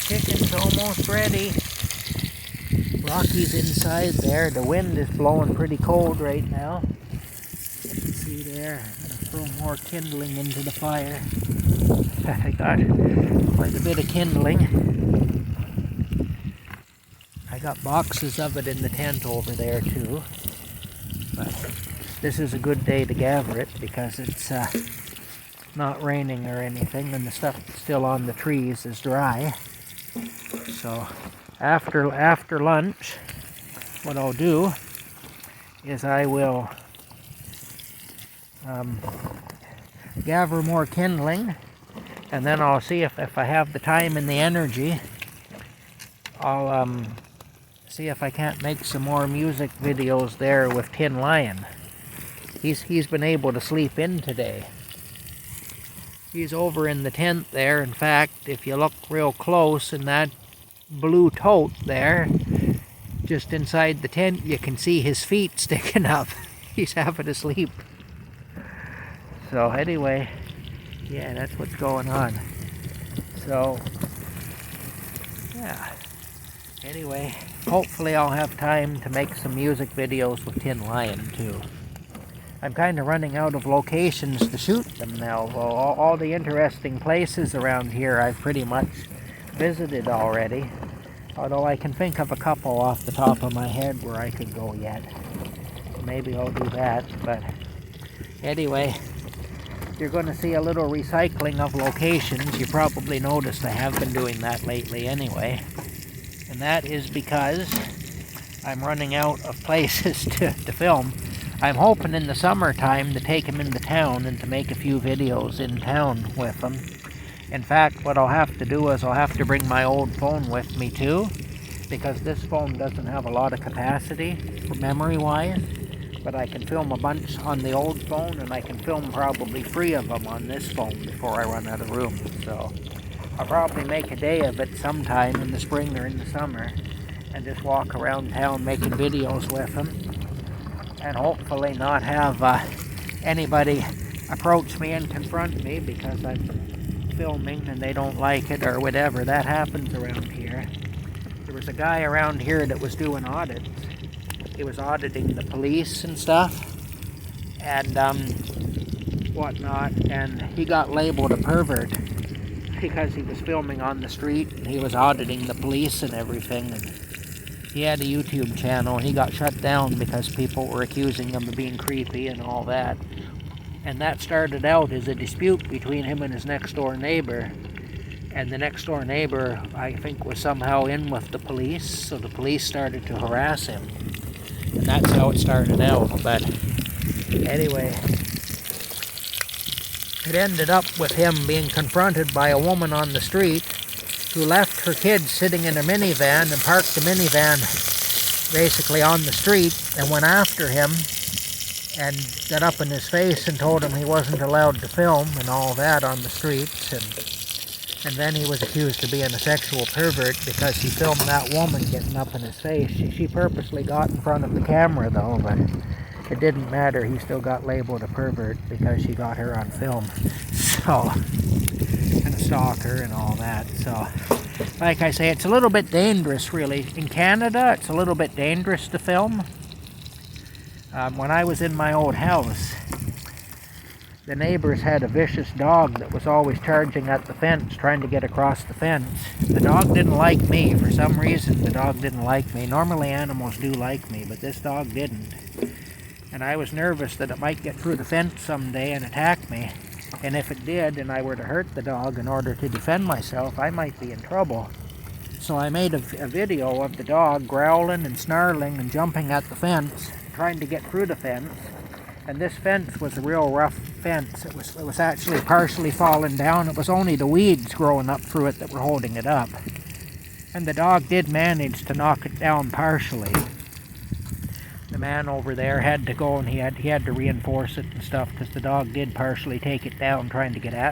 chicken's almost ready. Rocky's inside there. The wind is blowing pretty cold right now. See there, I'm going to throw more kindling into the fire. I got quite a bit of kindling. I got boxes of it in the tent over there too. But this is a good day to gather it because it's not raining or anything, and the stuff that's still on the trees is dry. So after lunch, what I'll do is I will gather more kindling, and then I'll see if I have the time and the energy, I'll see if I can't make some more music videos there with Tin Lion. He's been able to sleep in today. He's over in the tent there. In fact, if you look real close in that blue tote there, just inside the tent, you can see his feet sticking up. He's having a sleep. So anyway, yeah, that's what's going on. So, yeah. Anyway, hopefully I'll have time to make some music videos with Tin Lion too. I'm kind of running out of locations to shoot them now. Well, all the interesting places around here I've pretty much visited already. Although I can think of a couple off the top of my head where I could go yet. Maybe I'll do that. But anyway, you're going to see a little recycling of locations. You probably noticed I have been doing that lately anyway. And that is because I'm running out of places to film. I'm hoping in the summertime to take him into town and to make a few videos in town with him. In fact, what I'll have to do is I'll have to bring my old phone with me too, because this phone doesn't have a lot of capacity memory-wise, but I can film a bunch on the old phone, and I can film probably 3 of them on this phone before I run out of room. So I'll probably make a day of it sometime in the spring or in the summer and just walk around town making videos with him. And hopefully not have anybody approach me and confront me because I'm filming and they don't like it or whatever. That happens around here. There was a guy around here that was doing audits. He was auditing the police and stuff and whatnot, and he got labeled a pervert because he was filming on the street and he was auditing the police and everything. And he had a YouTube channel, and he got shut down because people were accusing him of being creepy and all that. And that started out as a dispute between him and his next door neighbor. And the next door neighbor, I think, was somehow in with the police, so the police started to harass him. And that's how it started out. But anyway, it ended up with him being confronted by a woman on the street who left her kids sitting in a minivan and parked the minivan basically on the street and went after him and got up in his face and told him he wasn't allowed to film and all that on the streets. And then he was accused of being a sexual pervert because he filmed that woman getting up in his face. She purposely got in front of the camera though, but it didn't matter. He still got labeled a pervert because she got her on film. So, and a stalker and all that. So, like I say, it's a little bit dangerous really. In Canada, it's a little bit dangerous to film. When I was in my old house, the neighbors had a vicious dog that was always charging at the fence, trying to get across the fence. The dog didn't like me. For some reason, the dog didn't like me. Normally animals do like me, but this dog didn't. And I was nervous that it might get through the fence someday and attack me. And if it did, and I were to hurt the dog in order to defend myself, I might be in trouble. So I made a video of the dog growling and snarling and jumping at the fence, trying to get through the fence. And this fence was a real rough fence. It was actually partially fallen down. It was only the weeds growing up through it that were holding it up. And the dog did manage to knock it down partially. The man over there had to go and he had to reinforce it and stuff because the dog did partially take it down trying to get at